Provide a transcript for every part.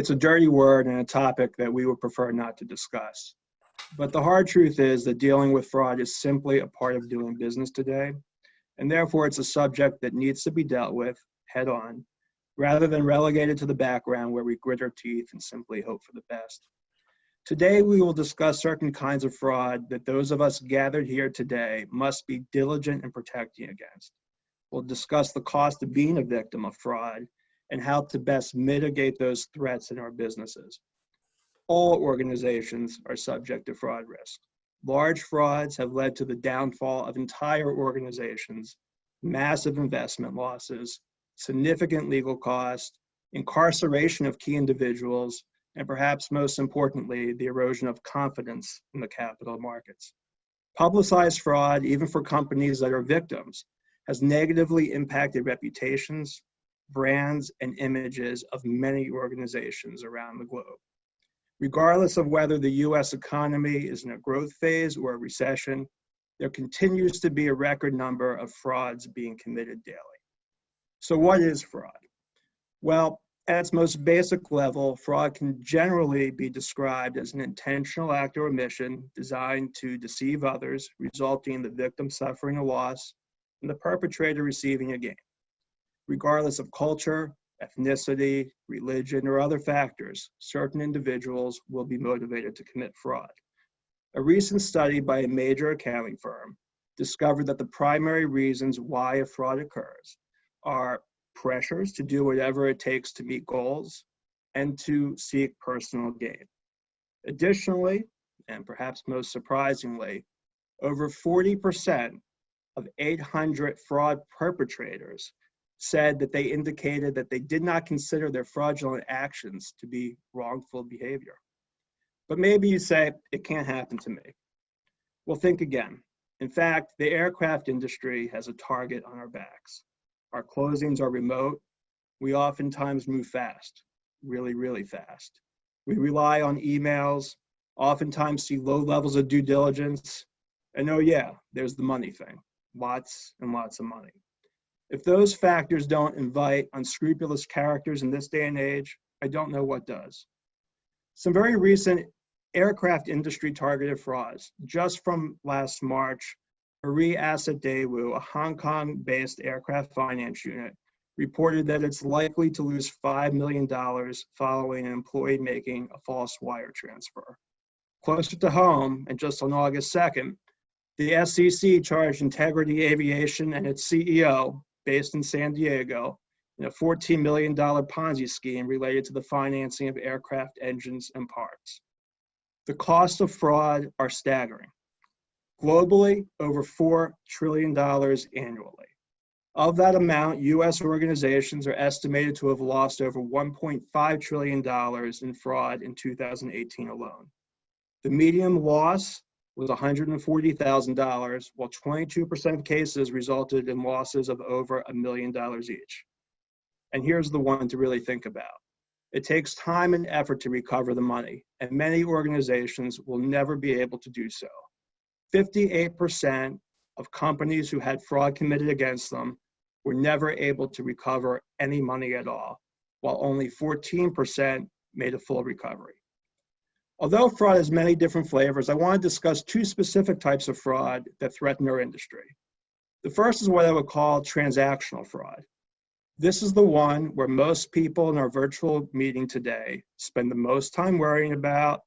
It's a dirty word and a topic that we would prefer not to discuss. But the hard truth is that dealing with fraud is simply a part of doing business today, and therefore it's a subject that needs to be dealt with head on, rather than relegated to the background where we grit our teeth and simply hope for the best. Today, we will discuss certain kinds of fraud that those of us gathered here today must be diligent in protecting against. We'll discuss the cost of being a victim of fraud and how to best mitigate those threats in our businesses. All organizations are subject to fraud risk. Large frauds have led to the downfall of entire organizations, massive investment losses, significant legal costs, incarceration of key individuals, and perhaps most importantly, the erosion of confidence in the capital markets. Publicized fraud, even for companies that are victims, has negatively impacted reputations, brands, and images of many organizations around the globe. Regardless of whether the US economy is in a growth phase or a recession, there continues to be a record number of frauds being committed daily. So what is fraud? Well, at its most basic level, fraud can generally be described as an intentional act or omission designed to deceive others, resulting in the victim suffering a loss and the perpetrator receiving a gain. Regardless of culture, ethnicity, religion, or other factors, certain individuals will be motivated to commit fraud. A recent study by a major accounting firm discovered that the primary reasons why a fraud occurs are pressures to do whatever it takes to meet goals and to seek personal gain. Additionally, and perhaps most surprisingly, over 40% of 800 fraud perpetrators said that they indicated that they did not consider their fraudulent actions to be wrongful behavior. But maybe you say, it can't happen to me. Well, think again. In fact, the aircraft industry has a target on our backs. Our closings are remote. We oftentimes move fast, really, really fast. We rely on emails, oftentimes see low levels of due diligence, and oh yeah, there's the money thing, lots and lots of money. If those factors don't invite unscrupulous characters in this day and age, I don't know what does. Some very recent aircraft industry targeted frauds. Just from last March, Marie Asset Daewoo, a Hong Kong-based aircraft finance unit, reported that it's likely to lose $5 million following an employee making a false wire transfer. Closer to home, and just on August 2nd, the SEC charged Integrity Aviation and its CEO, based in San Diego, in a $14 million Ponzi scheme related to the financing of aircraft engines and parts. The costs of fraud are staggering. Globally, over $4 trillion annually. Of that amount, US organizations are estimated to have lost over $1.5 trillion in fraud in 2018 alone. The median loss was $140,000, while 22% of cases resulted in losses of over $1 million each. And here's the one to really think about. It takes time and effort to recover the money, and many organizations will never be able to do so. 58% of companies who had fraud committed against them were never able to recover any money at all, while only 14% made a full recovery. Although fraud has many different flavors, I want to discuss two specific types of fraud that threaten our industry. The first is what I would call transactional fraud. This is the one where most people in our virtual meeting today spend the most time worrying about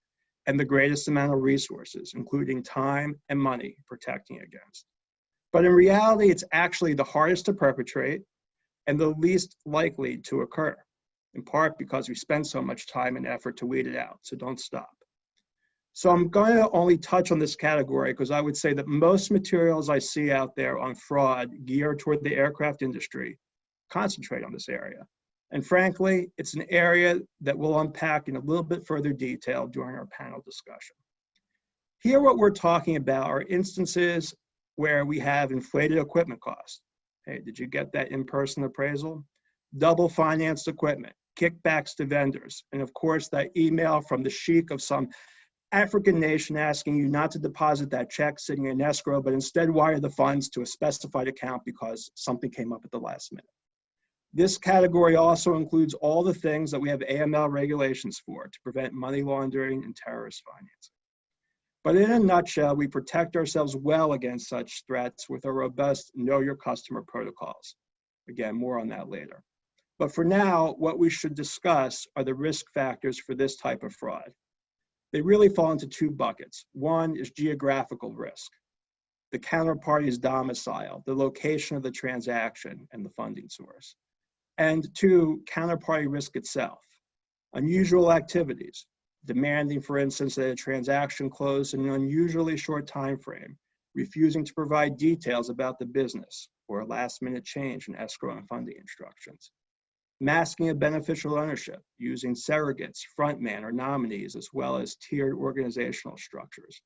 and the greatest amount of resources, including time and money, protecting against. But in reality, it's actually the hardest to perpetrate and the least likely to occur, in part because we spend so much time and effort to weed it out, so don't stop. So I'm going to only touch on this category because I would say that most materials I see out there on fraud geared toward the aircraft industry concentrate on this area. And frankly, it's an area that we'll unpack in a little bit further detail during our panel discussion. Here, what we're talking about are instances where we have inflated equipment costs. Hey, did you get that in-person appraisal? Double financed equipment, kickbacks to vendors, and of course, that email from the sheik of some African nation asking you not to deposit that check sitting in escrow, but instead wire the funds to a specified account because something came up at the last minute. This category also includes all the things that we have AML regulations for to prevent money laundering and terrorist financing. But in a nutshell, we protect ourselves well against such threats with our robust Know Your Customer protocols. Again, more on that later. But for now, what we should discuss are the risk factors for this type of fraud. They really fall into two buckets. One is geographical risk, the counterparty's domicile, the location of the transaction, and the funding source. And two, counterparty risk itself, unusual activities, demanding, for instance, that a transaction close in an unusually short time frame, refusing to provide details about the business, or a last-minute change in escrow and funding instructions. Masking of beneficial ownership, using surrogates, frontman, or nominees, as well as tiered organizational structures.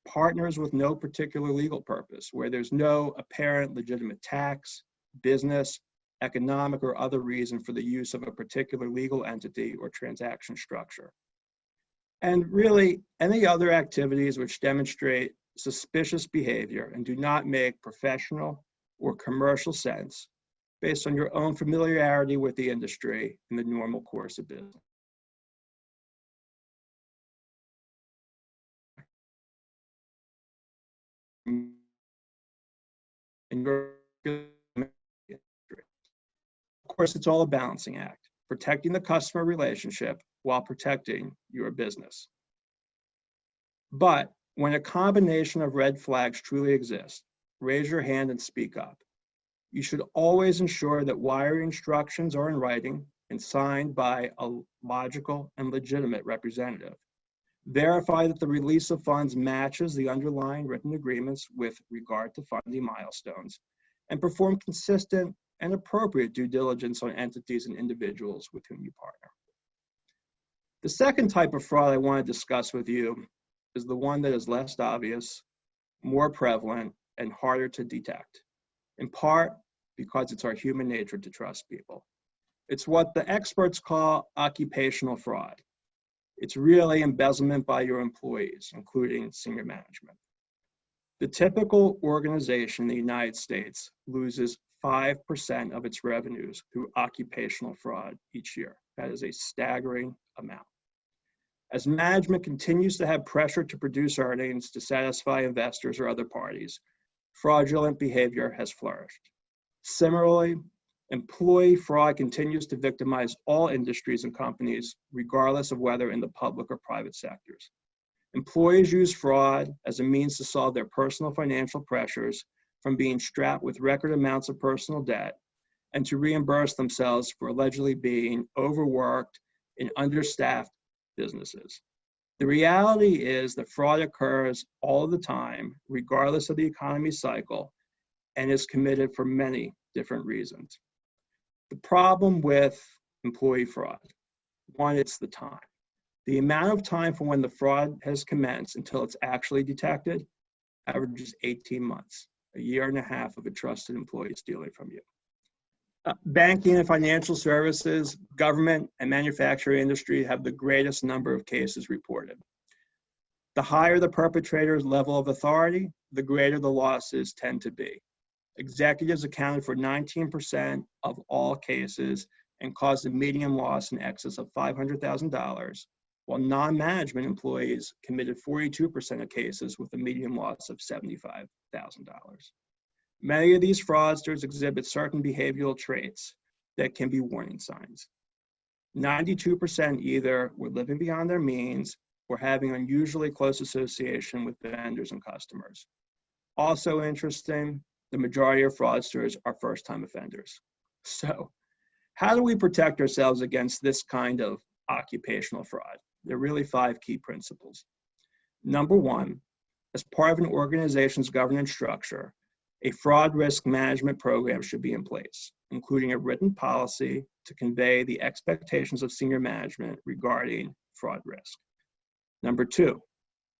Partners with no particular legal purpose, where there's no apparent legitimate tax, business, economic, or other reason for the use of a particular legal entity or transaction structure. And really, any other activities which demonstrate suspicious behavior and do not make professional or commercial sense based on your own familiarity with the industry in the normal course of business. Of course, it's all a balancing act, protecting the customer relationship while protecting your business. But when a combination of red flags truly exists, raise your hand and speak up. You should always ensure that wire instructions are in writing and signed by a logical and legitimate representative. Verify that the release of funds matches the underlying written agreements with regard to funding milestones, and perform consistent and appropriate due diligence on entities and individuals with whom you partner. The second type of fraud I want to discuss with you is the one that is less obvious, more prevalent, and harder to detect, in part because it's our human nature to trust people. It's what the experts call occupational fraud. It's really embezzlement by your employees, including senior management. The typical organization in the United States loses 5% of its revenues through occupational fraud each year. That is a staggering amount. As management continues to have pressure to produce earnings to satisfy investors or other parties, fraudulent behavior has flourished. Similarly, employee fraud continues to victimize all industries and companies, regardless of whether in the public or private sectors. Employees use fraud as a means to solve their personal financial pressures, from being strapped with record amounts of personal debt, and to reimburse themselves for allegedly being overworked in understaffed businesses. The reality is that fraud occurs all the time, regardless of the economy cycle, and is committed for many different reasons. The problem with employee fraud, one, it's the time. The amount of time from when the fraud has commenced until it's actually detected averages 18 months, a year and a half of a trusted employee stealing from you. Banking and financial services, government, and manufacturing industry have the greatest number of cases reported. The higher the perpetrator's level of authority, the greater the losses tend to be. Executives accounted for 19% of all cases and caused a median loss in excess of $500,000, while non-management employees committed 42% of cases with a median loss of $75,000. Many of these fraudsters exhibit certain behavioral traits that can be warning signs. 92% either were living beyond their means or having unusually close association with vendors and customers. Also interesting, the majority of fraudsters are first-time offenders. So, how do we protect ourselves against this kind of occupational fraud? There are really 5 key principles. Number 1, as part of an organization's governance structure, a fraud risk management program should be in place, including a written policy to convey the expectations of senior management regarding fraud risk. Number 2,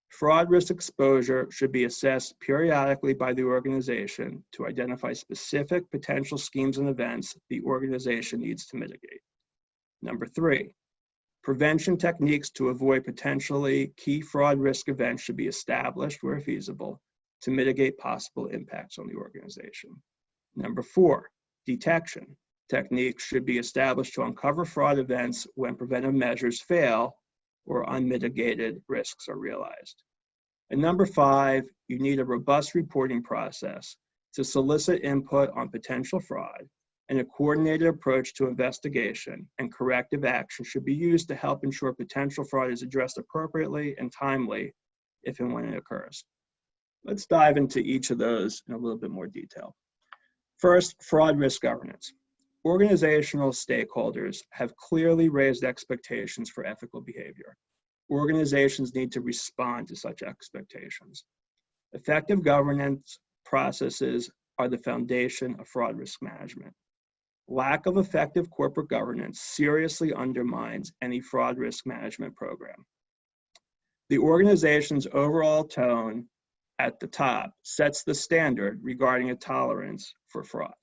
fraud risk exposure should be assessed periodically by the organization to identify specific potential schemes and events the organization needs to mitigate. Number 3, prevention techniques to avoid potentially key fraud risk events should be established where feasible to mitigate possible impacts on the organization. Number 4, detection. techniques should be established to uncover fraud events when preventive measures fail or unmitigated risks are realized. And number 5, you need a robust reporting process to solicit input on potential fraud, and a coordinated approach to investigation and corrective action should be used to help ensure potential fraud is addressed appropriately and timely if and when it occurs. Let's dive into each of those in a little bit more detail. First, fraud risk governance. Organizational stakeholders have clearly raised expectations for ethical behavior. Organizations need to respond to such expectations. Effective governance processes are the foundation of fraud risk management. Lack of effective corporate governance seriously undermines any fraud risk management program. The organization's overall tone at the top sets the standard regarding a tolerance for fraud.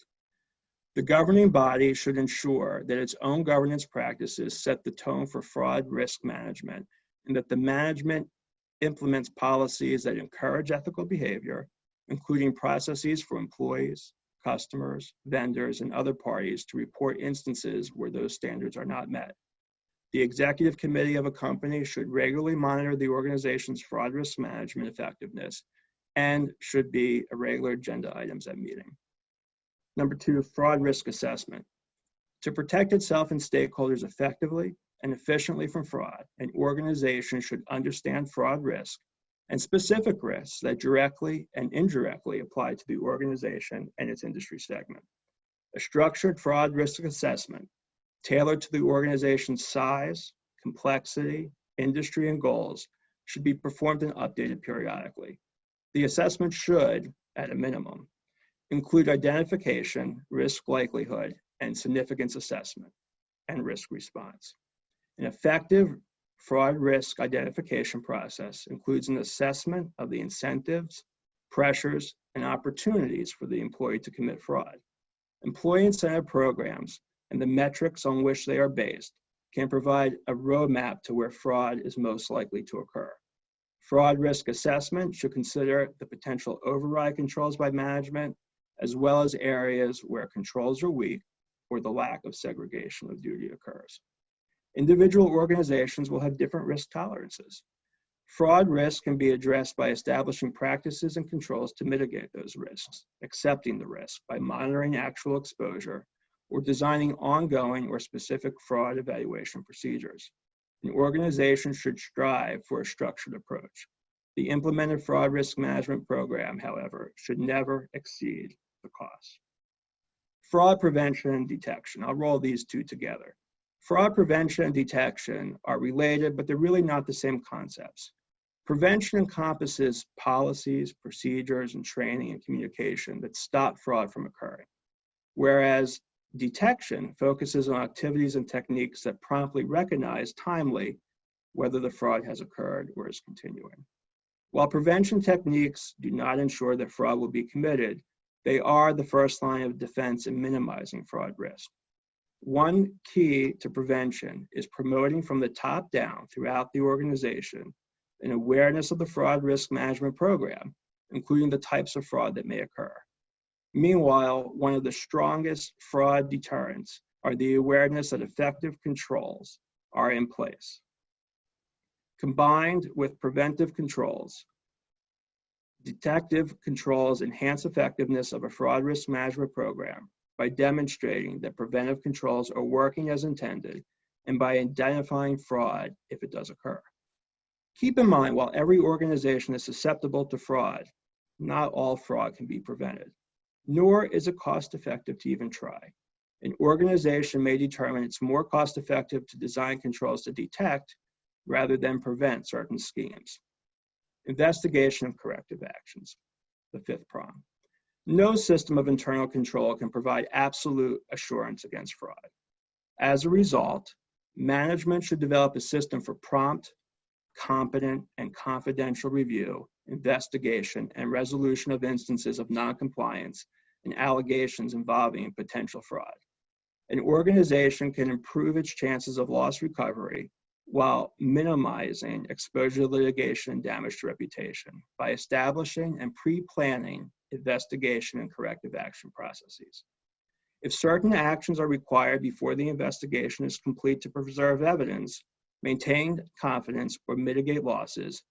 The governing body should ensure that its own governance practices set the tone for fraud risk management, and that the management implements policies that encourage ethical behavior, including processes for employees, customers, vendors, and other parties to report instances where those standards are not met. The executive committee of a company should regularly monitor the organization's fraud risk management effectiveness and should be a regular agenda items at meeting. Number 2, fraud risk assessment. To protect itself and stakeholders effectively and efficiently from fraud, an organization should understand fraud risk and specific risks that directly and indirectly apply to the organization and its industry segment. A structured fraud risk assessment tailored to the organization's size, complexity, industry, and goals should be performed and updated periodically. The assessment should, at a minimum, include identification, risk likelihood, and significance assessment, and risk response. An effective fraud risk identification process includes an assessment of the incentives, pressures, and opportunities for the employee to commit fraud. Employee incentive programs and the metrics on which they are based can provide a roadmap to where fraud is most likely to occur. Fraud risk assessment should consider the potential override controls by management, as well as areas where controls are weak or the lack of segregation of duty occurs. Individual organizations will have different risk tolerances. Fraud risk can be addressed by establishing practices and controls to mitigate those risks, accepting the risk by monitoring actual exposure, or designing ongoing or specific fraud evaluation procedures. An organization should strive for a structured approach. The implemented fraud risk management program, however, should never exceed the cost. Fraud prevention and detection. I'll roll these two together. Fraud prevention and detection are related, but they're really not the same concepts. Prevention encompasses policies, procedures, and training and communication that stop fraud from occurring, whereas detection focuses on activities and techniques that promptly recognize timely whether the fraud has occurred or is continuing. While prevention techniques do not ensure that fraud will be committed, they are the first line of defense in minimizing fraud risk. One key to prevention is promoting from the top down throughout the organization an awareness of the fraud risk management program, including the types of fraud that may occur. Meanwhile, one of the strongest fraud deterrents are the awareness that effective controls are in place. Combined with preventive controls, detective controls enhance effectiveness of a fraud risk management program by demonstrating that preventive controls are working as intended and by identifying fraud if it does occur. Keep in mind, while every organization is susceptible to fraud, not all fraud can be prevented, nor is it cost-effective to even try. An organization may determine it's more cost-effective to design controls to detect rather than prevent certain schemes. Investigation of corrective actions, the 5th prong. No system of internal control can provide absolute assurance against fraud. As a result, management should develop a system for prompt, competent, and confidential review, investigation, and resolution of instances of noncompliance and allegations involving potential fraud. An organization can improve its chances of loss recovery while minimizing exposure to litigation and damage to reputation by establishing and pre-planning investigation and corrective action processes. If certain actions are required before the investigation is complete to preserve evidence, maintain confidence, or mitigate losses,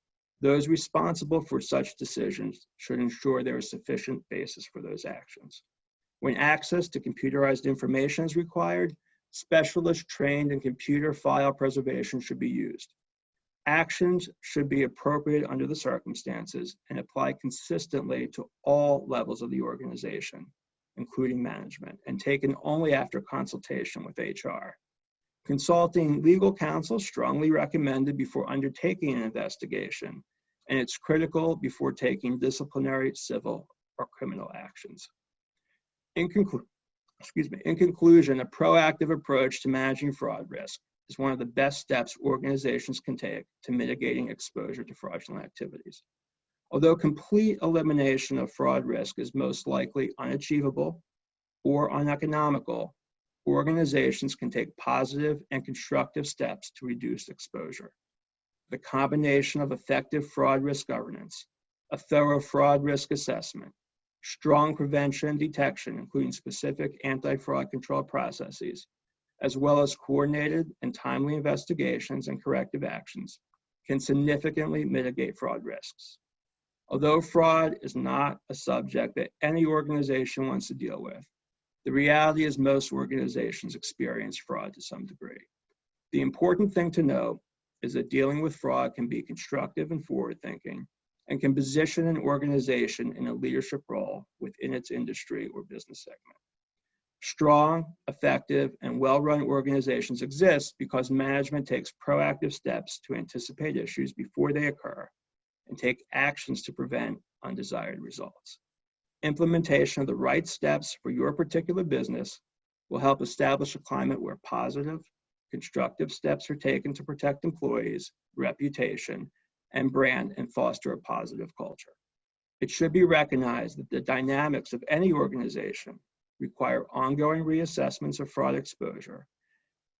those responsible for such decisions should ensure there is sufficient basis for those actions. When access to computerized information is required, specialists trained in computer file preservation should be used. Actions should be appropriate under the circumstances and apply consistently to all levels of the organization, including management, and taken only after consultation with HR. Consulting legal counsel is strongly recommended before undertaking an investigation, and it's critical before taking disciplinary, civil, or criminal actions. In conclusion, a proactive approach to managing fraud risk is one of the best steps organizations can take to mitigating exposure to fraudulent activities. Although complete elimination of fraud risk is most likely unachievable or uneconomical, organizations can take positive and constructive steps to reduce exposure. The combination of effective fraud risk governance, a thorough fraud risk assessment, strong prevention and detection, including specific anti-fraud control processes, as well as coordinated and timely investigations and corrective actions, can significantly mitigate fraud risks. Although fraud is not a subject that any organization wants to deal with, the reality is most organizations experience fraud to some degree. The important thing to know is that dealing with fraud can be constructive and forward-thinking, and can position an organization in a leadership role within its industry or business segment. Strong, effective, and well-run organizations exist because management takes proactive steps to anticipate issues before they occur and take actions to prevent undesired results. Implementation of the right steps for your particular business will help establish a climate where positive, constructive steps are taken to protect employees, reputation, and brand, and foster a positive culture. It should be recognized that the dynamics of any organization require ongoing reassessments of fraud exposure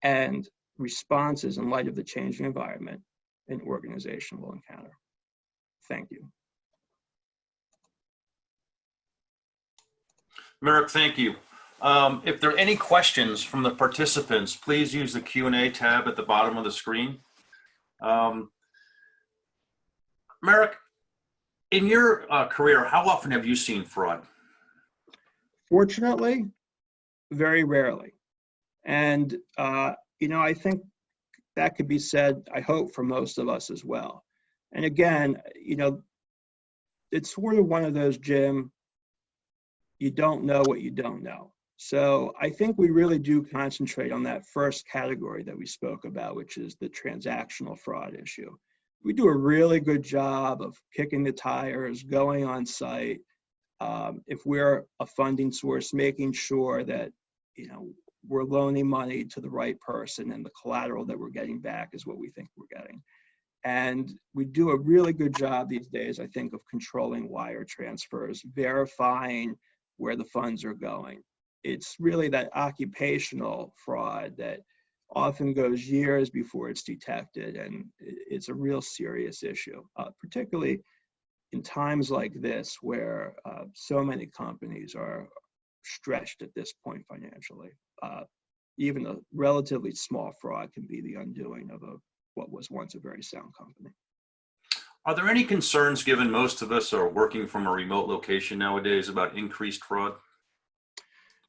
and responses in light of the changing environment an organization will encounter. Thank you. Merrick, thank you. If there are any questions from the participants, please use the Q&A tab at the bottom of the screen. Merrick, in your career, how often have you seen fraud? Fortunately, very rarely. And, I think that could be said, I hope, for most of us as well. And again, it's sort of one of those, Jim, you don't know what you don't know. So I think we really do concentrate on that first category that we spoke about, which is the transactional fraud issue. We do a really good job of kicking the tires, going on site. If we're a funding source, making sure that, we're loaning money to the right person and the collateral that we're getting back is what we think we're getting. And we do a really good job these days, I think, of controlling wire transfers, verifying where the funds are going. It's really that occupational fraud that often goes years before it's detected, and it's a real serious issue, particularly in times like this where so many companies are stretched at this point financially. Even a relatively small fraud can be the undoing of what was once a very sound company. Are there any concerns, given most of us are working from a remote location nowadays, about increased fraud?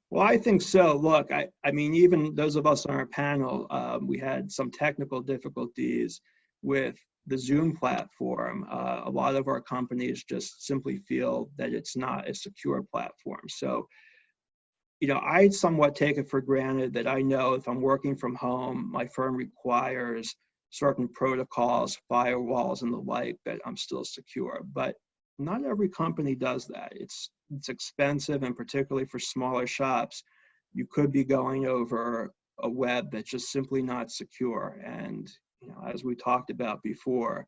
Well, I think so. Look, I mean, even those of us on our panel, we had some technical difficulties with the Zoom platform. A lot of our companies just simply feel that it's not a secure platform. So, I somewhat take it for granted that I know if I'm working from home, my firm requires certain protocols, firewalls, and the like, that I'm still secure. But not every company does that. It's expensive, and particularly for smaller shops, you could be going over a web that's just simply not secure. And as we talked about before,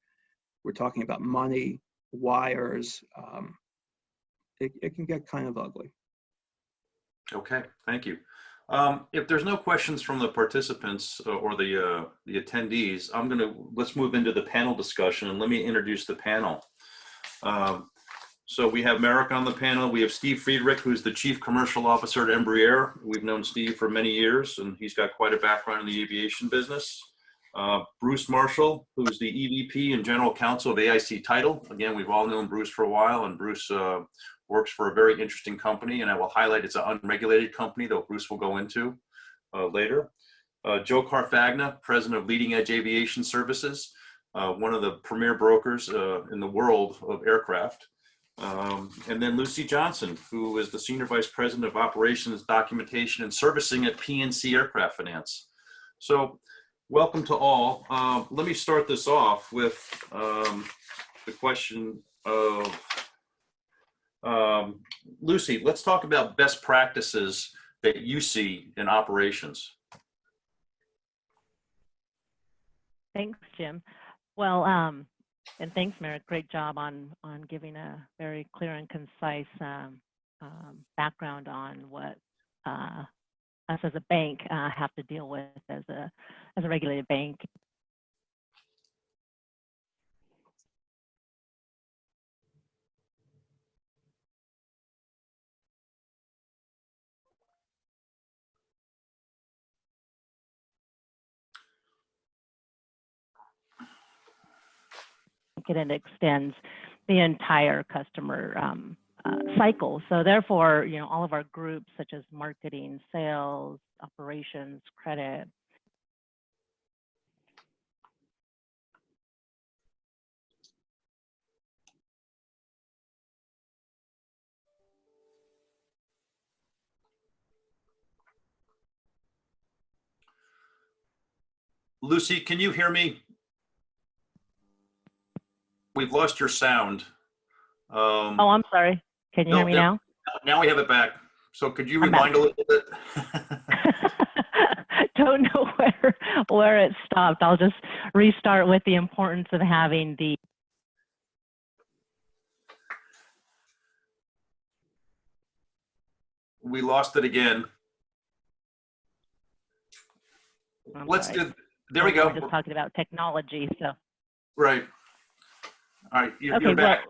we're talking about money, wires. It can get kind of ugly. Okay, thank you. If there's no questions from the participants or the attendees, let's move into the panel discussion, and let me introduce the panel. So we have Merrick on the panel. We have Steve Friedrich, who's the Chief Commercial Officer at Embraer. We've known Steve for many years, and he's got quite a background in the aviation business. Bruce Marshall, who's the EVP and General Counsel of AIC Title. Again, we've all known Bruce for a while, and Bruce works for a very interesting company, and I will highlight it's an unregulated company that Bruce will go into later. Joe Carfagna, President of Leading Edge Aviation Services, one of the premier brokers in the world of aircraft. And then Lucy Johnson, who is the Senior Vice President of Operations, Documentation, and Servicing at PNC Aircraft Finance. So welcome to all. Let me start this off with the question of, Lucy, let's talk about best practices that you see in operations. Thanks, Jim. Well, and thanks, Merrick. Great job on giving a very clear and concise background on what us as a bank have to deal with as a regulated bank. And it extends the entire customer cycle. So therefore, you know, all of our groups such as marketing, sales, operations, credit. Lucy, can you hear me? We've lost your sound. Oh, I'm sorry. Can you hear me now? Now we have it back. So could you rewind a little bit? Don't know where it stopped. I'll just restart with the importance of having the. We lost it again. There we go. We're just talking about technology, so. Right. All right, you're okay, back.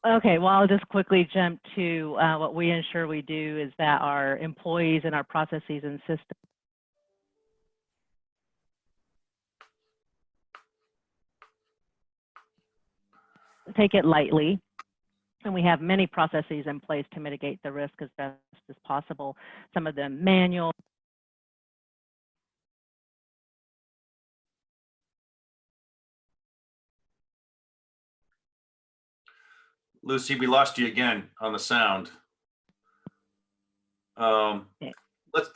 Well, I'll just quickly jump to what we ensure we do is that our employees and our processes and systems take it lightly. And we have many processes in place to mitigate the risk as best as possible. Some of them manual. Lucy, we lost you again on the sound. Okay.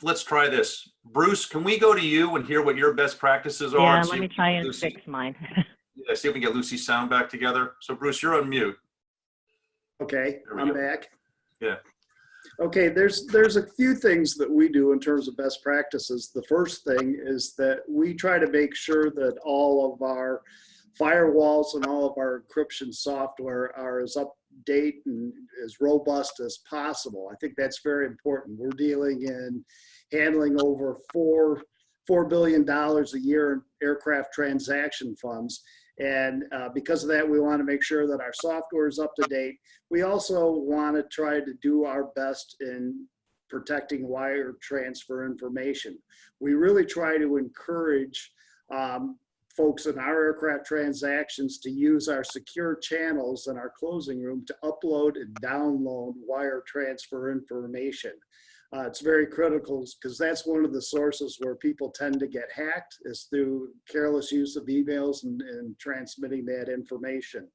Let's try this. Bruce, can we go to you and hear what your best practices are? Yeah, let me try and fix mine. Yeah, see if we can get Lucy's sound back together. So Bruce, you're on mute. Okay, I'm back. Yeah. Okay, there's a few things that we do in terms of best practices. The first thing is that we try to make sure that all of our firewalls and all of our encryption software are as up to date and as robust as possible. I think that's very important. We're dealing in handling over $4 billion a year in aircraft transaction funds. And because of that, we want to make sure that our software is up to date. We also want to try to do our best in protecting wire transfer information. We really try to encourage folks in our aircraft transactions to use our secure channels in our closing room to upload and download wire transfer information. It's very critical because that's one of the sources where people tend to get hacked is through careless use of emails and transmitting that information.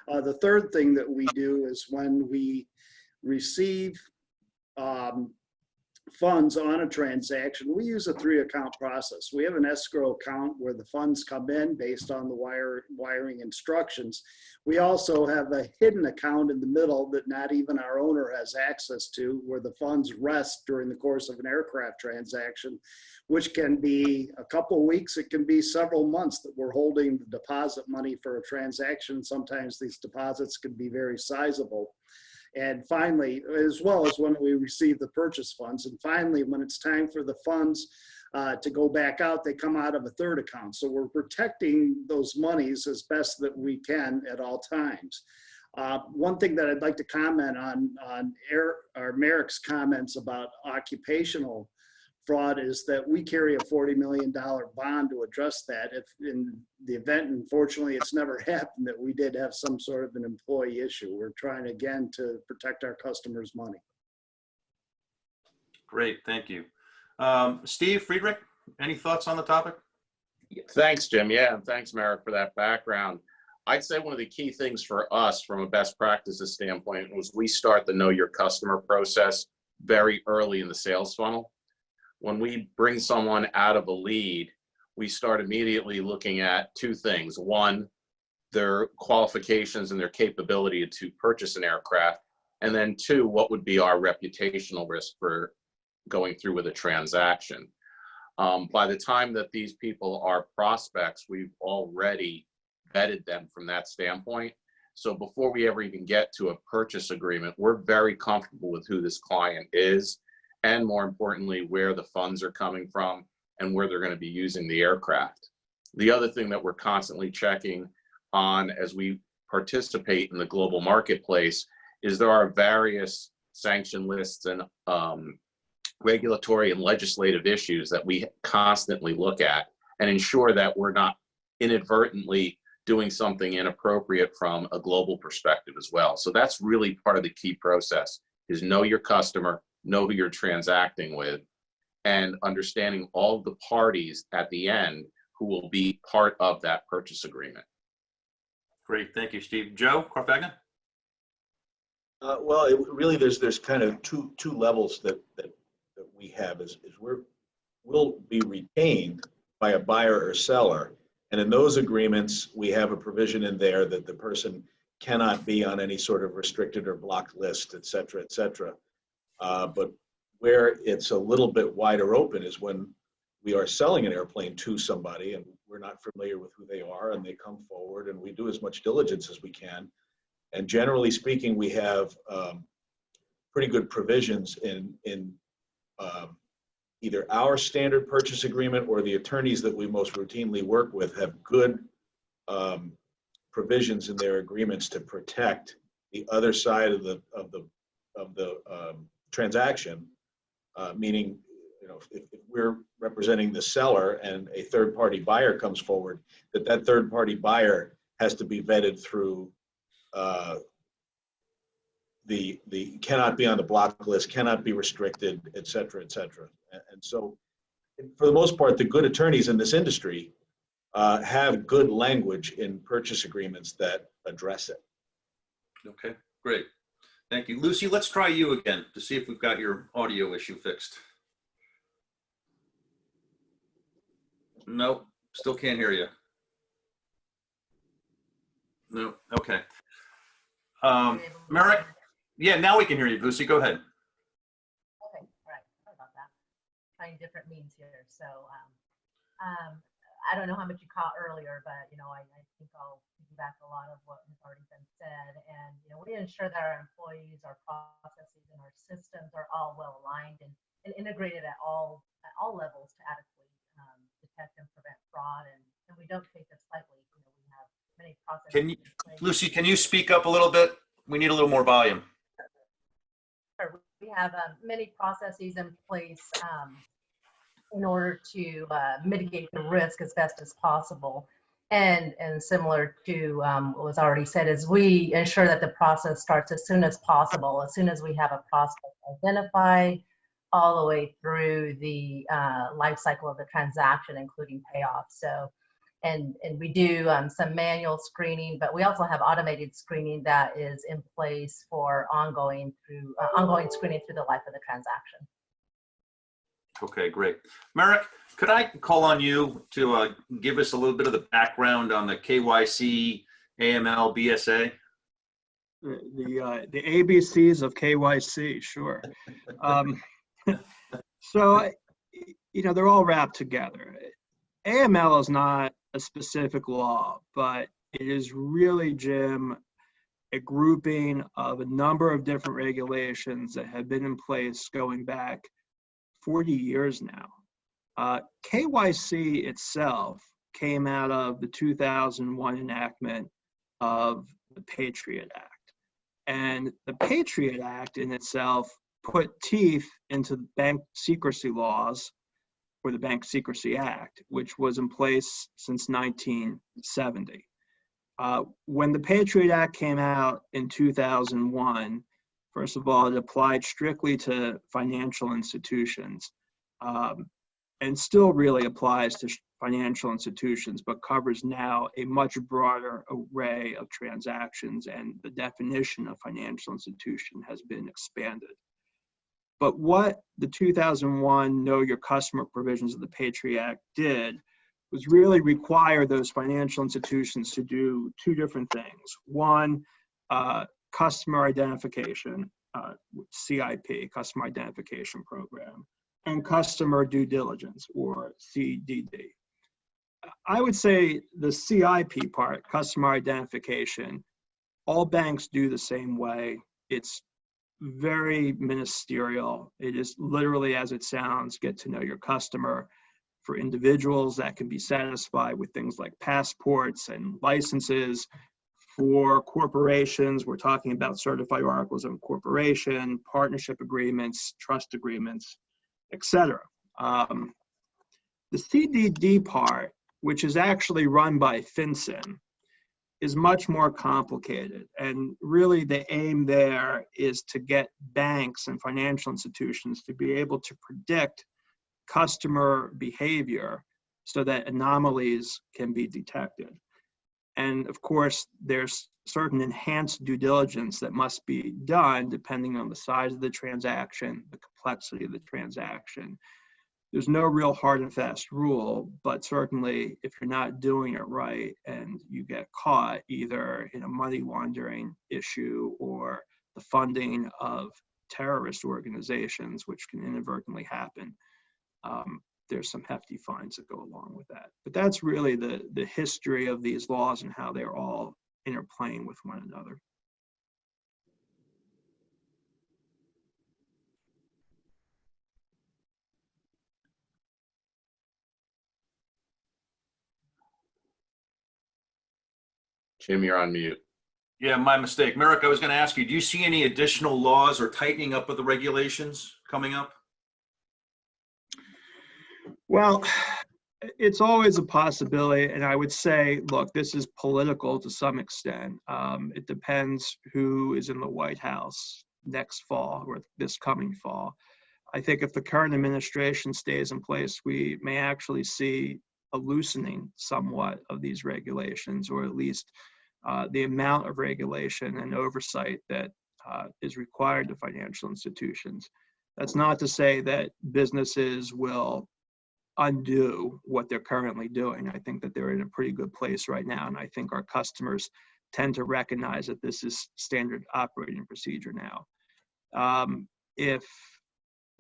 The third thing that we do is when we receive funds on a transaction, we use a 3-account process. We have an escrow account where the funds come in based on the wiring instructions. We also have a hidden account in the middle that not even our owner has access to, where the funds rest during the course of an aircraft transaction, which can be a couple of weeks, it can be several months that we're holding the deposit money for a transaction. Sometimes these deposits can be very sizable. And finally, as well as when we receive the purchase funds. And finally, when it's time for the funds to go back out, they come out of a third account. So we're protecting those monies as best that we can at all times. One thing that I'd like to comment on Merrick's comments about occupational fraud is that we carry a $40 million bond to address that. If in the event, unfortunately, it's never happened, that we did have some sort of an employee issue. We're trying again to protect our customers' money. Great, thank you. Steve Friedrich, any thoughts on the topic? Thanks, Jim. Yeah, and thanks, Merrick, for that background. I'd say one of the key things for us from a best practices standpoint was we start the know your customer process very early in the sales funnel. When we bring someone out of a lead, we start immediately looking at two things. One, their qualifications and their capability to purchase an aircraft. And then two, what would be our reputational risk for going through with a transaction. By the time that these people are prospects, we've already vetted them from that standpoint. So before we ever even get to a purchase agreement, we're very comfortable with who this client is, and more importantly, where the funds are coming from and where they're going to be using the aircraft. The other thing that we're constantly checking on as we participate in the global marketplace is there are various sanction lists and regulatory and legislative issues that we constantly look at and ensure that we're not inadvertently doing something inappropriate from a global perspective as well. So that's really part of the key process, is know your customer, know who you're transacting with, and understanding all of the parties at the end who will be part of that purchase agreement. Great, thank you, Steve. Joe Carfagna? Well, really, there's kind of two levels that we have is we'll be retained by a buyer or seller, and in those agreements we have a provision in there that the person cannot be on any sort of restricted or blocked list, et cetera, et cetera. But where it's a little bit wider open is when we are selling an airplane to somebody and we're not familiar with who they are, and they come forward, and we do as much diligence as we can. And generally speaking, we have pretty good provisions in either our standard purchase agreement or the attorneys that we most routinely work with have good provisions in their agreements to protect the other side of the transaction. Meaning, you know, if we're representing the seller and a third-party buyer comes forward, that third-party buyer has to be vetted through the cannot be on the block list, cannot be restricted, et cetera, et cetera. And so, for the most part, the good attorneys in this industry have good language in purchase agreements that address it. Okay, great. Thank you. Lucy, let's try you again to see if we've got your audio issue fixed. Nope, still can't hear you. No, okay. Merrick? Yeah, now we can hear you, Lucy. Go ahead. Okay, all right. Sorry about that. Trying different means here. So I don't know how much you caught earlier, but I think I'll piggyback a lot of what has already been said. And we ensure that our employees, our processes, and our systems are all well aligned and integrated at all levels to adequately detect and prevent fraud. And we don't take this lightly. We have many processes. Lucy, can you speak up a little bit? We need a little more volume. We have many processes in place in order to mitigate the risk as best as possible. And similar to what was already said, is we ensure that the process starts as soon as possible, as soon as we have a prospect identified, all the way through the life cycle of the transaction, including payoff. So, and we do some manual screening, but we also have automated screening that is in place for ongoing screening through the life of the transaction. Okay, great. Merrick, could I call on you to give us a little bit of the background on the KYC, AML, BSA? The ABCs of KYC, sure. So, they're all wrapped together. AML is not a specific law, but it is really, Jim, a grouping of a number of different regulations that have been in place going back 40 years now. KYC itself came out of the 2001 enactment of the Patriot Act. And the Patriot Act in itself put teeth into the bank secrecy laws, or the Bank Secrecy Act, which was in place since 1970. When the Patriot Act came out in 2001, first of all, it applied strictly to financial institutions, and still really applies to financial institutions, but covers now a much broader array of transactions, and the definition of financial institution has been expanded. But what the 2001 Know Your Customer provisions of the Patriot Act did was really require those financial institutions to do two different things. One, customer identification, CIP, Customer Identification Program, and customer due diligence, or CDD. I would say the CIP part, customer identification, all banks do the same way. It's very ministerial. It is literally, as it sounds, get to know your customer. For individuals, that can be satisfied with things like passports and licenses. For corporations, we're talking about certified articles of incorporation, partnership agreements, trust agreements, etc. The CDD part, which is actually run by FinCEN, is much more complicated. And really the aim there is to get banks and financial institutions to be able to predict customer behavior so that anomalies can be detected. And of course, there's certain enhanced due diligence that must be done depending on the size of the transaction, the complexity of the transaction. There's no real hard and fast rule, but certainly if you're not doing it right and you get caught either in a money laundering issue or the funding of terrorist organizations, which can inadvertently happen, there's some hefty fines that go along with that. But that's really the history of these laws and how they're all interplaying with one another. Jim, you're on mute. Yeah, my mistake. Merrick, I was going to ask you, do you see any additional laws or tightening up of the regulations coming up? Well, it's always a possibility, and I would say, look, this is political to some extent. It depends who is in the White House next fall or this coming fall. I think if the current administration stays in place, we may actually see a loosening somewhat of these regulations, or at least the amount of regulation and oversight that is required to financial institutions. That's not to say that businesses will undo what they're currently doing. I think that they're in a pretty good place right now, and I think our customers tend to recognize that this is standard operating procedure now. If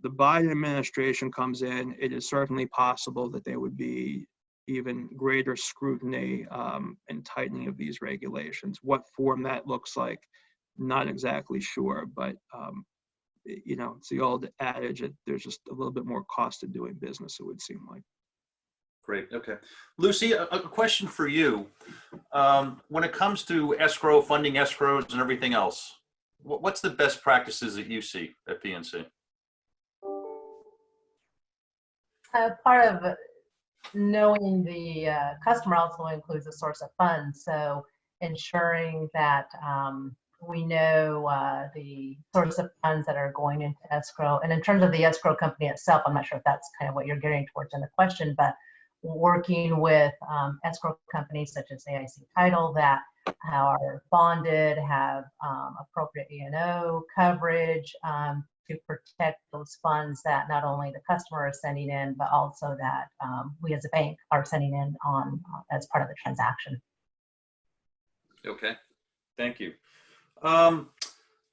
the Biden administration comes in, it is certainly possible that there would be even greater scrutiny and tightening of these regulations. What form that looks like, not exactly sure, but you know, it's the old adage that there's just a little bit more cost of doing business, it would seem like. Great, okay. Lucy, a question for you. When it comes to escrow, funding escrows and everything else, what's the best practices that you see at PNC? Part of knowing the customer also includes the source of funds. So ensuring that we know the source of funds that are going into escrow. And in terms of the escrow company itself, I'm not sure if that's kind of what you're getting towards in the question, but working with escrow companies such as AIC Title that are bonded, have appropriate E&O coverage to protect those funds that not only the customer is sending in, but also that we as a bank are sending in on as part of the transaction. Okay, thank you.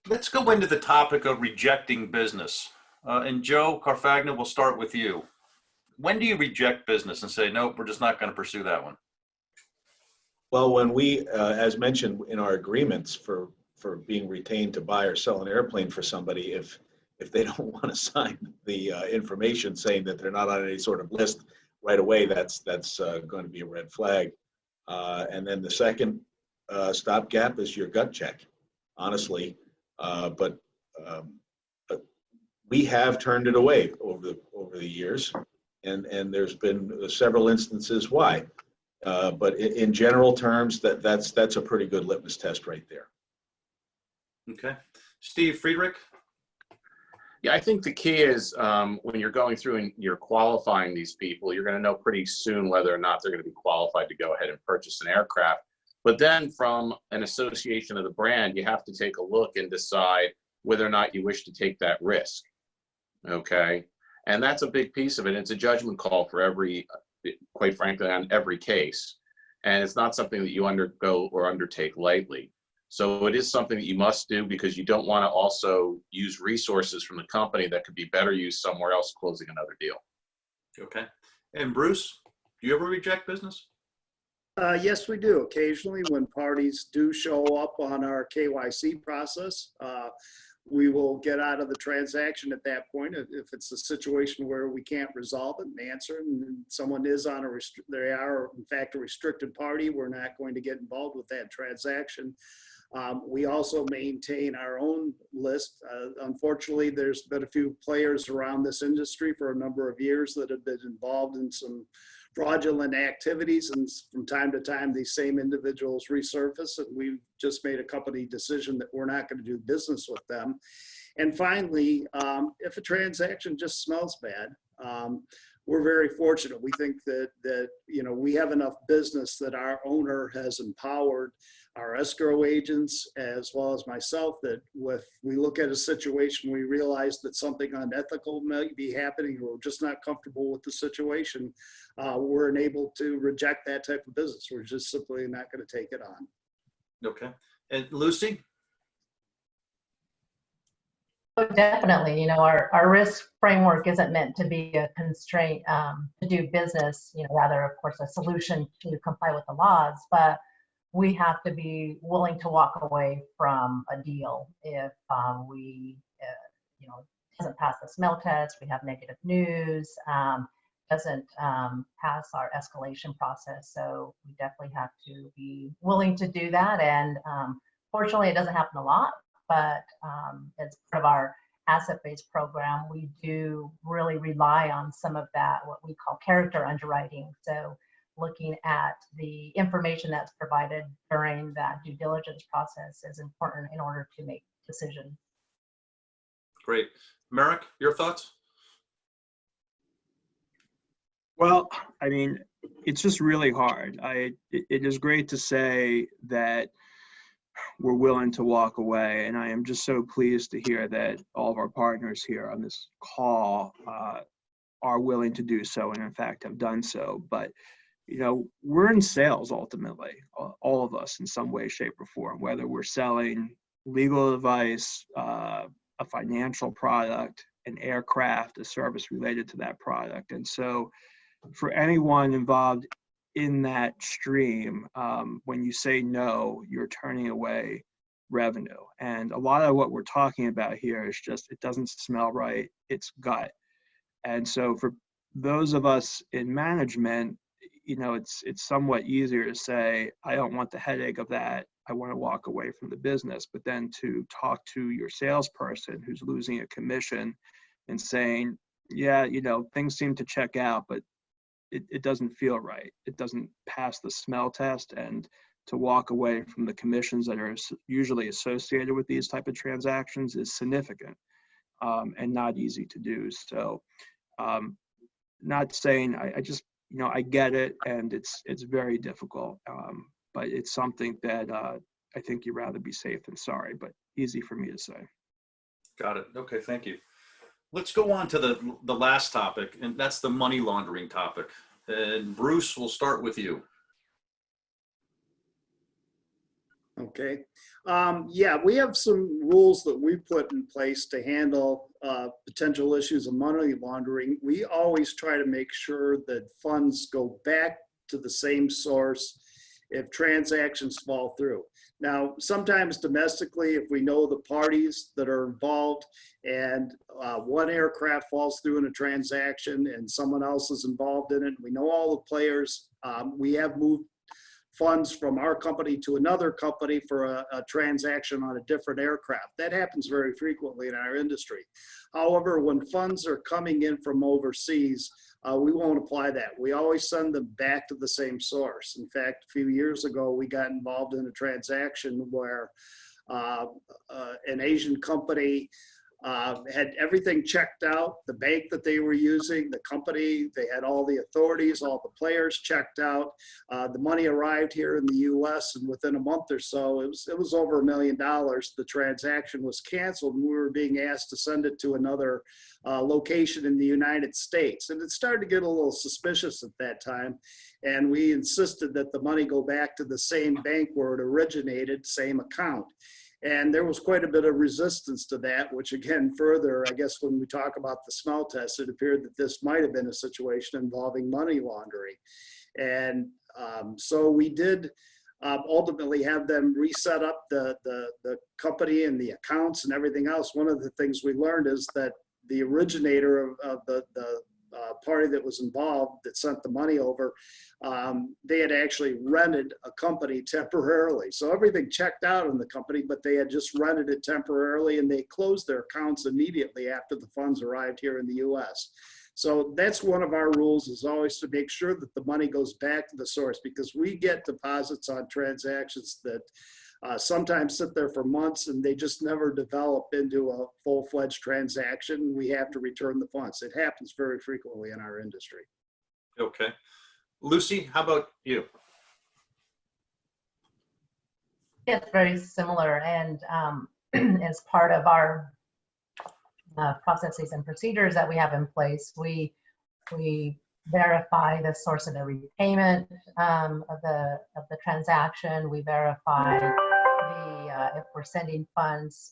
Let's go into the topic of rejecting business. And Joe Carfagna, we'll start with you. When do you reject business and say, nope, we're just not going to pursue that one? Well, when we, as mentioned in our agreements for being retained to buy or sell an airplane for somebody, if they don't want to sign the information saying that they're not on any sort of list right away, that's going to be a red flag. And then the second stopgap is your gut check. honestly. But we have turned it away over the years, and there's been several instances why. But in general terms, that's a pretty good litmus test right there. Okay. Steve Friedrich? Yeah, I think the key is when you're going through and you're qualifying these people, you're going to know pretty soon whether or not they're going to be qualified to go ahead and purchase an aircraft. But then from an association of the brand, you have to take a look and decide whether or not you wish to take that risk. Okay. And that's a big piece of it. It's a judgment call for every, quite frankly, on every case. And it's not something that you undergo or undertake lightly. So it is something that you must do because you don't want to also use resources from the company that could be better used somewhere else closing another deal. Okay. And Bruce, do you ever reject business? Yes, we do. Occasionally, when parties do show up on our KYC process, we will get out of the transaction at that point. If it's a situation where we can't resolve it and answer, and someone is on they are in fact a restricted party, we're not going to get involved with that transaction. We also maintain our own list. Unfortunately, there's been a few players around this industry for a number of years that have been involved in some fraudulent activities, and from time to time these same individuals resurface, and we've just made a company decision that we're not going to do business with them. And finally, if a transaction just smells bad, we're very fortunate. We think that you know, we have enough business that our owner has empowered our escrow agents as well as myself, that if we look at a situation, we realize that something unethical might be happening, or we're just not comfortable with the situation, we're enabled to reject that type of business. We're just simply not going to take it on. Okay. And Lucy? Oh, definitely. You know, our risk framework isn't meant to be a constraint to do business, you know, rather, of course, a solution to comply with the laws, but we have to be willing to walk away from a deal if you know, doesn't pass the smell test, we have negative news, doesn't pass our escalation process. So we definitely have to be willing to do that. And fortunately, it doesn't happen a lot, but as part of our asset-based program, we do really rely on some of that, what we call character underwriting. So looking at the information that's provided during that due diligence process is important in order to make decisions. Great. Merrick, your thoughts? Well, I mean, it's just really hard. It is great to say that we're willing to walk away, and I am just so pleased to hear that all of our partners here on this call are willing to do so, and in fact have done so. But you know, we're in sales ultimately, all of us in some way, shape, or form, whether we're selling legal advice, a financial product, an aircraft, a service related to that product. And so for anyone involved in that stream, when you say no, you're turning away revenue. And a lot of what we're talking about here is just, it doesn't smell right, it's gut. And so for those of us in management, you know, it's somewhat easier to say, I don't want the headache of that, I want to walk away from the business. But then to talk to your salesperson who's losing a commission and saying, yeah, you know, things seem to check out, but it doesn't feel right. It doesn't pass the smell test. And to walk away from the commissions that are usually associated with these type of transactions is significant and not easy to do. So not saying, I just, you know, I get it, and it's very difficult, but it's something that I think you'd rather be safe than sorry, but easy for me to say. Got it. Okay, thank you. Let's go on to the last topic, and that's the money laundering topic. And Bruce, we'll start with you. Okay. Yeah, we have some rules that we put in place to handle potential issues of money laundering. We always try to make sure that funds go back to the same source if transactions fall through. Now, sometimes domestically, if we know the parties that are involved and one aircraft falls through in a transaction and someone else is involved in it, we know all the players, we have moved funds from our company to another company for a transaction on a different aircraft. That happens very frequently in our industry. However, when funds are coming in from overseas, we won't apply that. We always send them back to the same source. In fact, a few years ago, we got involved in a transaction where an Asian company had everything checked out, the bank that they were using, the company, they had all the authorities, all the players checked out. The money arrived here in the US, and within a month or so, it was over $1 million. The transaction was canceled, and we were being asked to send it to another location in the United States. And it started to get a little suspicious at that time. And we insisted that the money go back to the same bank where it originated, same account. And there was quite a bit of resistance to that, which again, further, I guess when we talk about the smell test, it appeared that this might have been a situation involving money laundering. And so we did ultimately have them reset up the company and the accounts and everything else. One of the things we learned is that the originator of the party that was involved that sent the money over, they had actually rented a company temporarily. So everything checked out in the company, but they had just rented it temporarily, and they closed their accounts immediately after the funds arrived here in the US. So that's one of our rules, is always to make sure that the money goes back to the source, because we get deposits on transactions that sometimes sit there for months and they just never develop into a full-fledged transaction. We have to return the funds. It happens very frequently in our industry. Okay. Lucy, how about you? It's very similar, and as part of our processes and procedures that we have in place, we verify the source of the repayment of the transaction. We verify if we're sending funds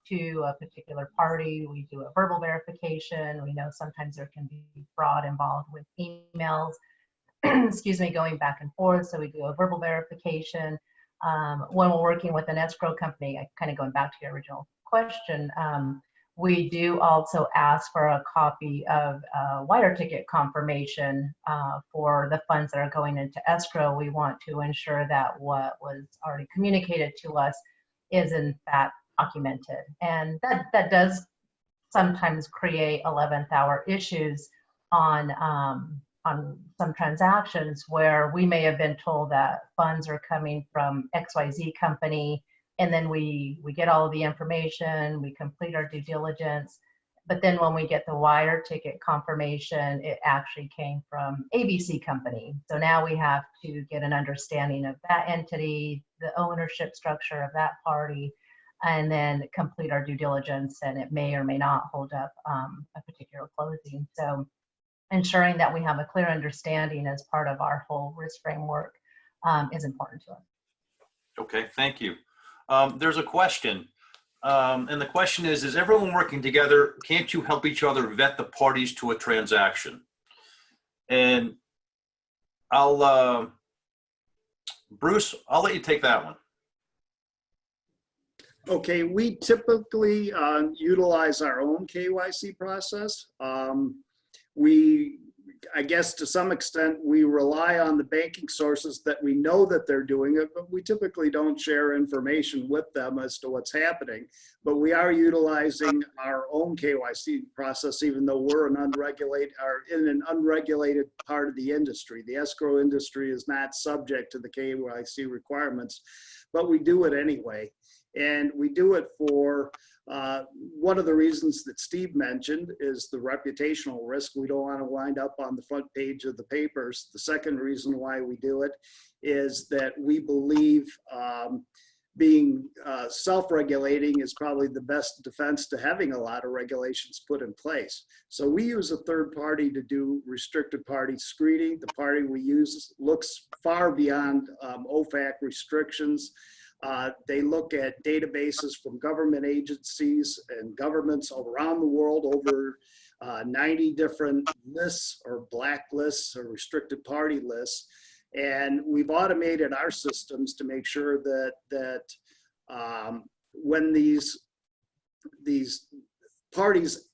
to a particular party. We do a verbal verification. We know sometimes there can be fraud involved with emails, excuse me, going back and forth. So we do a verbal verification. When we're working with an escrow company, kind of going back to your original question, we do also ask for a copy of wire ticket confirmation for the funds that are going into escrow. We want to ensure that what was already communicated to us is in fact documented. And that does sometimes create 11th hour issues on some transactions where we may have been told that funds are coming from XYZ company, and then we get all of the information, we complete our due diligence, but then when we get the wire ticket confirmation, it actually came from ABC company. So now we have to get an understanding of that entity, the ownership structure of that party, and then complete our due diligence, and it may or may not hold up a particular closing. So ensuring that we have a clear understanding as part of our whole risk framework is important to us. Okay, thank you. There's a question, and the question is everyone working together? Can't you help each other vet the parties to a transaction? And Bruce, I'll let you take that one. Okay, we typically utilize our own KYC process. I guess to some extent, we rely on the banking sources that we know that they're doing it, but we typically don't share information with them as to what's happening. But we are utilizing our own KYC process, even though we're in an unregulated part of the industry. The escrow industry is not subject to the KYC requirements, but we do it anyway. And we do it for one of the reasons that Steve mentioned is the reputational risk. We don't want to wind up on the front page of the papers. The second reason why we do it is that we believe being self-regulating is probably the best defense to having a lot of regulations put in place. So we use a third party to do restricted party screening. The party we use looks far beyond OFAC restrictions. They look at databases from government agencies and governments around the world, over 90 different lists or blacklists or restricted party lists. And we've automated our systems to make sure that when these parties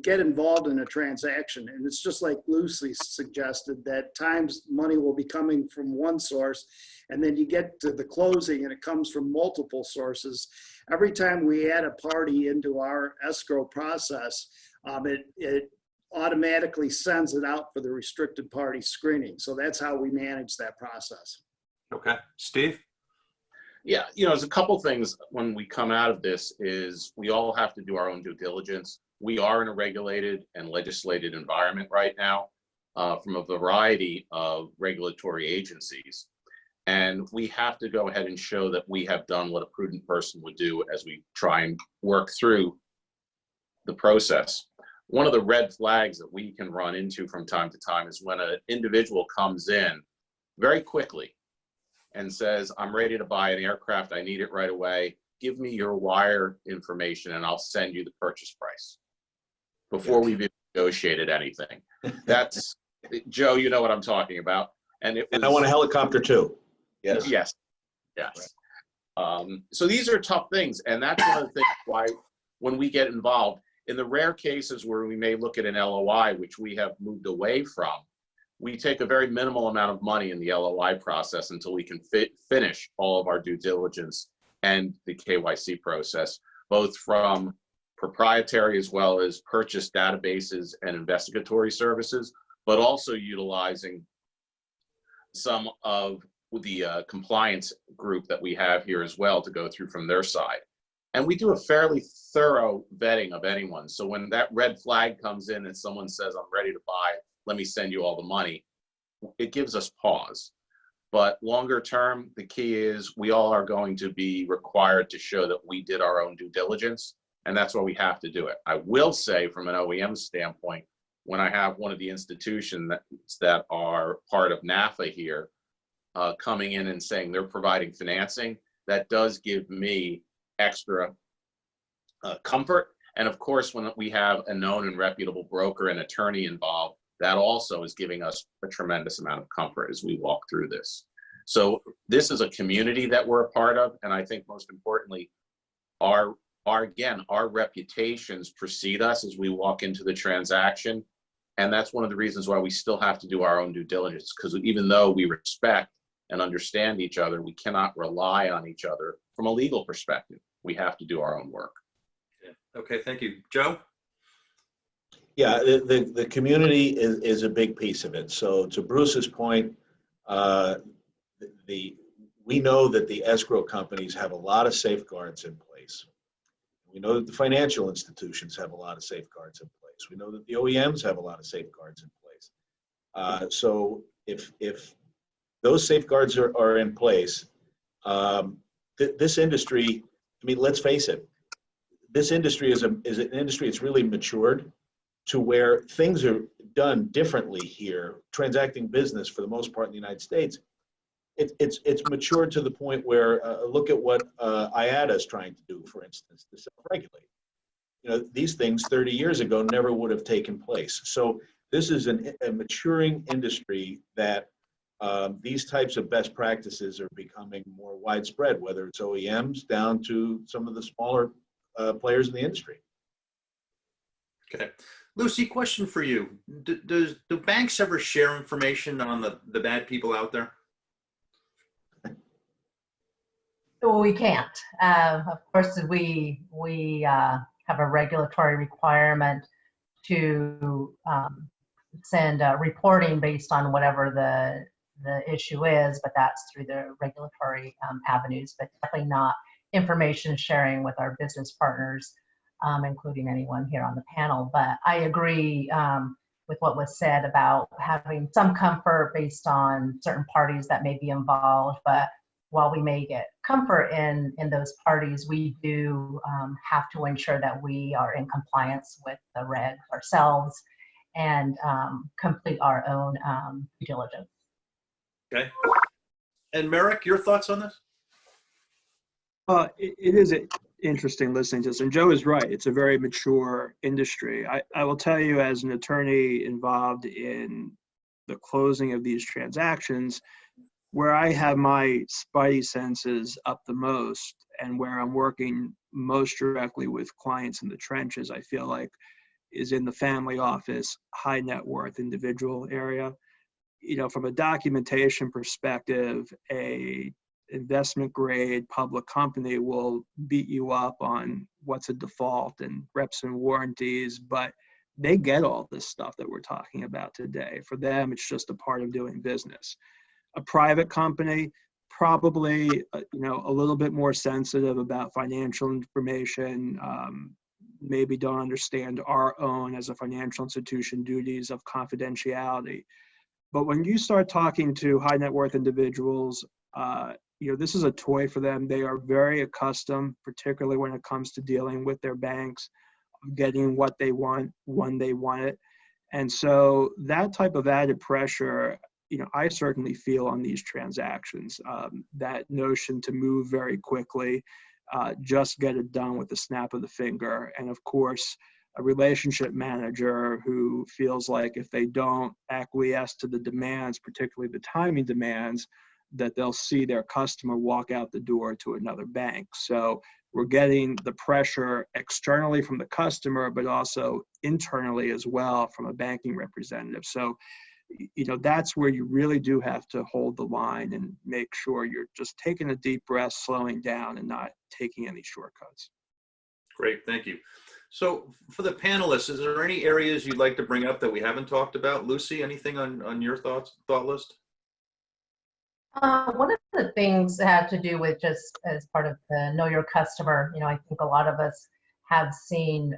get involved in a transaction. And it's just like Lucy suggested, that times money will be coming from one source, and then you get to the closing and it comes from multiple sources. Every time we add a party into our escrow process, it automatically sends it out for the restricted party screening. So that's how we manage that process. Okay, Steve? Yeah, there's a couple things when we come out of this is we all have to do our own due diligence. We are in a regulated and legislated environment right now from a variety of regulatory agencies. And we have to go ahead and show that we have done what a prudent person would do as we try and work through the process. One of the red flags that we can run into from time to time is when an individual comes in very quickly and says, I'm ready to buy an aircraft, I need it right away. Give me your wire information and I'll send you the purchase price before we've negotiated anything. That's, Joe, you know what I'm talking about. And I want a helicopter too. Yes. Yes. So these are tough things. And that's one of the things why when we get involved, in the rare cases where we may look at an LOI, which we have moved away from, we take a very minimal amount of money in the LOI process until we can finish all of our due diligence and the KYC process, both from proprietary as well as purchase databases and investigatory services, but also utilizing some of the compliance group that we have here as well to go through from their side. And we do a fairly thorough vetting of anyone. So when that red flag comes in and someone says, I'm ready to buy, let me send you all the money, it gives us pause. But longer term, the key is we all are going to be required to show that we did our own due diligence, and that's why we have to do it. I will say from an OEM standpoint, when I have one of the institutions that are part of NAFA here coming in and saying they're providing financing, that does give me extra comfort. And of course, when we have a known and reputable broker and attorney involved, that also is giving us a tremendous amount of comfort as we walk through this. So this is a community that we're a part of. And I think most importantly, our reputations precede us as we walk into the transaction. And that's one of the reasons why we still have to do our own due diligence, because even though we respect and understand each other, we cannot rely on each other from a legal perspective. We have to do our own work. Okay, thank you. Joe? Yeah, the community is a big piece of it. So to Bruce's point, we know that the escrow companies have a lot of safeguards in place. We know that the financial institutions have a lot of safeguards in place. We know that the OEMs have a lot of safeguards in place. So if those safeguards are in place, this industry, I mean, let's face it, this industry is an industry that's really matured to where things are done differently here, transacting business for the most part in the United States. It's matured to the point where, look at what IATA is trying to do, for instance, to self-regulate. These things 30 years ago never would have taken place. So this is a maturing industry that these types of best practices are becoming more widespread, whether it's OEMs down to some of the smaller players in the industry. Okay. Lucy, question for you. Do banks ever share information on the bad people out there? Well, we can't. Of course, we have a regulatory requirement to send reporting based on whatever the issue is, but that's through the regulatory avenues, but definitely not information sharing with our business partners, including anyone here on the panel. But I agree with what was said about having some comfort based on certain parties that may be involved. But while we may get comfort in those parties, we do have to ensure that we are in compliance with the regs ourselves and complete our own due diligence. Okay. And Merrick, your thoughts on this? It is interesting listening to this, and Joe is right. It's a very mature industry. I will tell you, as an attorney involved in the closing of these transactions, where I have my spidey senses up the most and where I'm working most directly with clients in the trenches, I feel like is in the family office, high net worth individual area. From a documentation perspective, a investment grade public company will beat you up on what's a default and reps and warranties, but they get all this stuff that we're talking about today. For them, it's just a part of doing business. A private company, probably, a little bit more sensitive about financial information, maybe don't understand our own as a financial institution duties of confidentiality. But when you start talking to high net worth individuals, this is a toy for them. They are very accustomed, particularly when it comes to dealing with their banks, getting what they want when they want it. And so that type of added pressure, I certainly feel on these transactions, that notion to move very quickly, just get it done with the snap of the finger. And of course, a relationship manager who feels like if they don't acquiesce to the demands, particularly the timing demands, that they'll see their customer walk out the door to another bank. So we're getting the pressure externally from the customer, but also internally as well from a banking representative. So, that's where you really do have to hold the line and make sure you're just taking a deep breath, slowing down, and not taking any shortcuts. Great, thank you. So for the panelists, is there any areas you'd like to bring up that we haven't talked about? Lucy, anything on your thought list? One of the things that had to do with just as part of the Know Your Customer, I think a lot of us have seen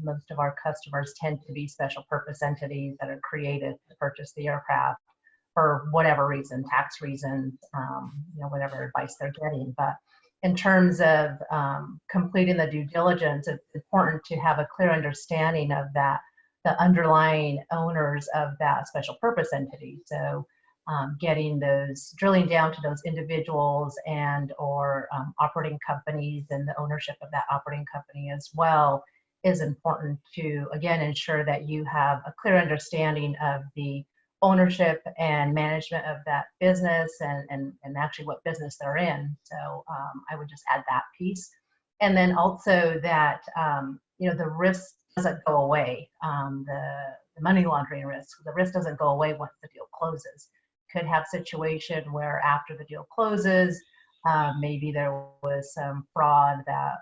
most of our customers tend to be special purpose entities that are created to purchase the aircraft for whatever reason, tax reasons, whatever advice they're getting. But in terms of completing the due diligence, it's important to have a clear understanding of that, the underlying owners of that special purpose entity. So drilling down to those individuals and or operating companies and the ownership of that operating company as well is important to, again, ensure that you have a clear understanding of the ownership and management of that business and actually what business they're in. So I would just add that piece. And then also that, the risk doesn't go away. The money laundering risk, the risk doesn't go away once the deal closes. Could have situation where after the deal closes, maybe there was some fraud that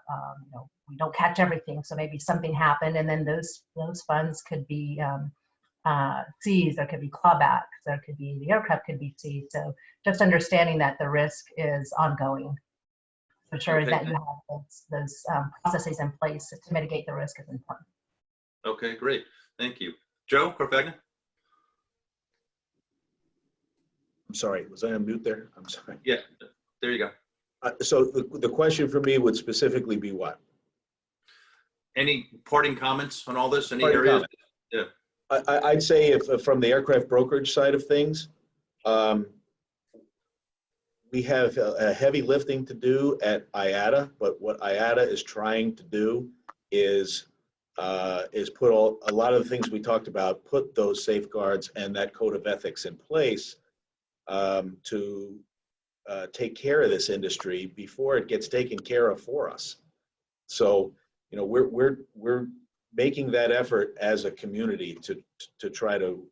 we don't catch everything, so maybe something happened, and then those funds could be seized. There could be clawbacks. There could be the aircraft could be seized. So just understanding that the risk is ongoing, so sure that you have those processes in place to mitigate the risk is important. Okay, great, thank you, Joe Carfagna. I'm sorry, was I on mute there? I'm sorry. Yeah, there you go. So the question for me would specifically be what? Any parting comments on all this? Any Parting areas? comment. Yeah. I'd say if from the aircraft brokerage side of things, we have a heavy lifting to do at IATA, but what IATA is trying to do is put a lot of the things we talked about, put those safeguards and that code of ethics in place to take care of this industry before it gets taken care of for us. So, we're making that effort as a community to try to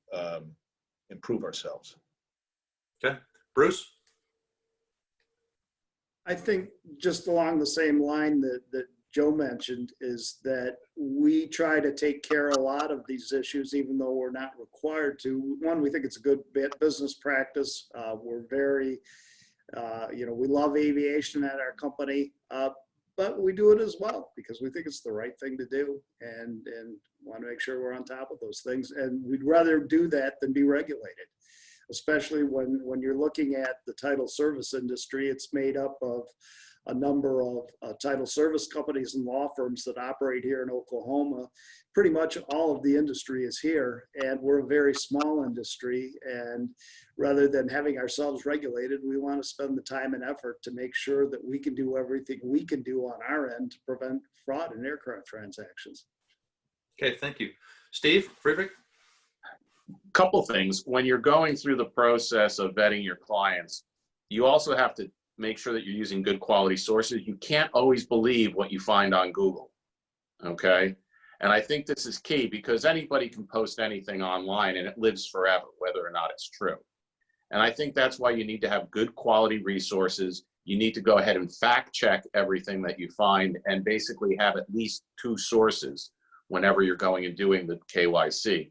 improve ourselves. Okay, Bruce. I think just along the same line that Joe mentioned is that we try to take care of a lot of these issues, even though we're not required to. One, we think it's a good business practice. We're very, we love aviation at our company, but we do it as well because we think it's the right thing to do and want to make sure we're on top of those things. And we'd rather do that than be regulated, especially when you're looking at the title service industry. It's made up of a number of title service companies and law firms that operate here in Oklahoma. Pretty much all of the industry is here, and we're a very small industry. And rather than having ourselves regulated, we want to spend the time and effort to make sure that we can do everything we can do on our end to prevent fraud in aircraft transactions. Okay, thank you. Steve Friedrich? Couple things. When you're going through the process of vetting your clients, you also have to make sure that you're using good quality sources. You can't always believe what you find on Google, okay? And I think this is key because anybody can post anything online and it lives forever, whether or not it's true. And I think that's why you need to have good quality resources. You need to go ahead and fact check everything that you find and basically have at least 2 sources whenever you're going and doing the KYC.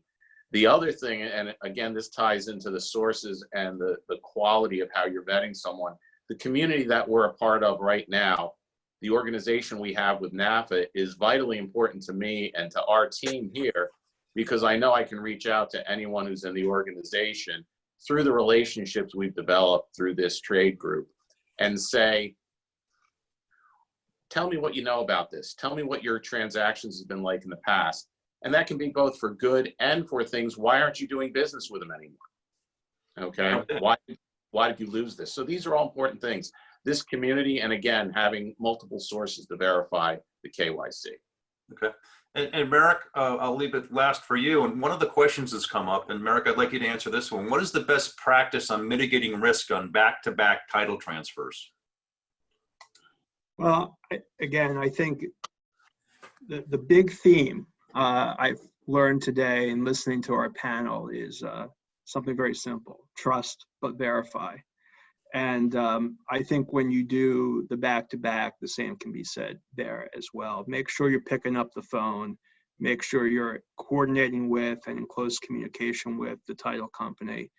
The other thing, and again, this ties into the sources and the quality of how you're vetting someone, the community that we're a part of right now, the organization we have with NAFA is vitally important to me and to our team here, because I know I can reach out to anyone who's in the organization through the relationships we've developed through this trade group and say, tell me what you know about this. Tell me what your transactions have been like in the past. And that can be both for good and for things. Why aren't you doing business with them anymore? Okay. Why did you lose this? So these are all important things. This community, and again, having multiple sources to verify the KYC. Okay. And Merrick, I'll leave it last for you. And one of the questions that's come up, and Merrick, I'd like you to answer this one. What is the best practice on mitigating risk on back-to-back title transfers? Well, again, I think the big theme I've learned today in listening to our panel is something very simple: trust but verify. And I think when you do the back-to-back, the same can be said there as well. Make sure you're picking up the phone. Make sure you're coordinating with and in close communication with the title company,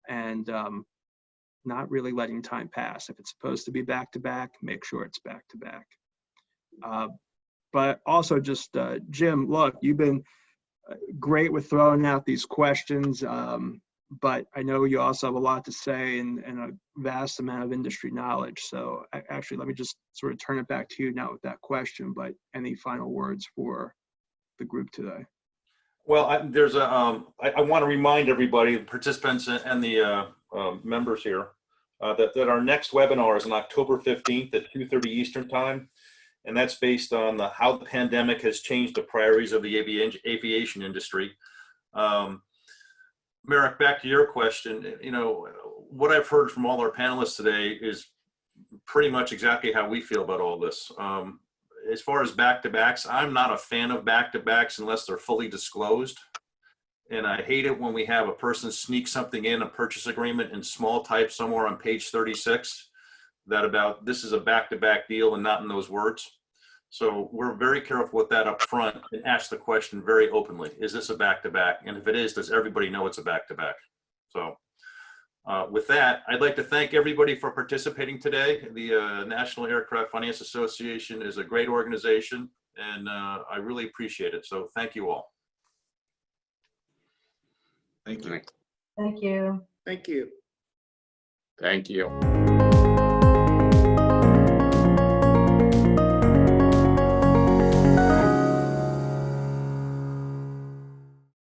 and not really letting time pass. If it's supposed to be back-to-back, make sure it's back-to-back. But also just, Jim, look, you've been great with throwing out these questions. But I know you also have a lot to say and a vast amount of industry knowledge. So actually, let me just sort of turn it back to you now with that question, but any final words for the group today? Well, I want to remind everybody, the participants and the members here, that our next webinar is on October 15th at 2:30 Eastern Time. And that's based on how the pandemic has changed the priorities of the aviation industry. Merrick, back to your question. You know, what I've heard from all our panelists today is pretty much exactly how we feel about all this. As far as back-to-backs, I'm not a fan of back-to-backs unless they're fully disclosed. And I hate it when we have a person sneak something in, a purchase agreement in small type somewhere on page 36, that about this is a back-to-back deal and not in those words. So we're very careful with that up front and ask the question very openly. Is this a back-to-back? And if it is, does everybody know it's a back-to-back? So with that, I'd like to thank everybody for participating today. The National Aircraft Finance Association is a great organization, and I really appreciate it. So thank you all. Thank you. Thank you. Thank you. Thank you.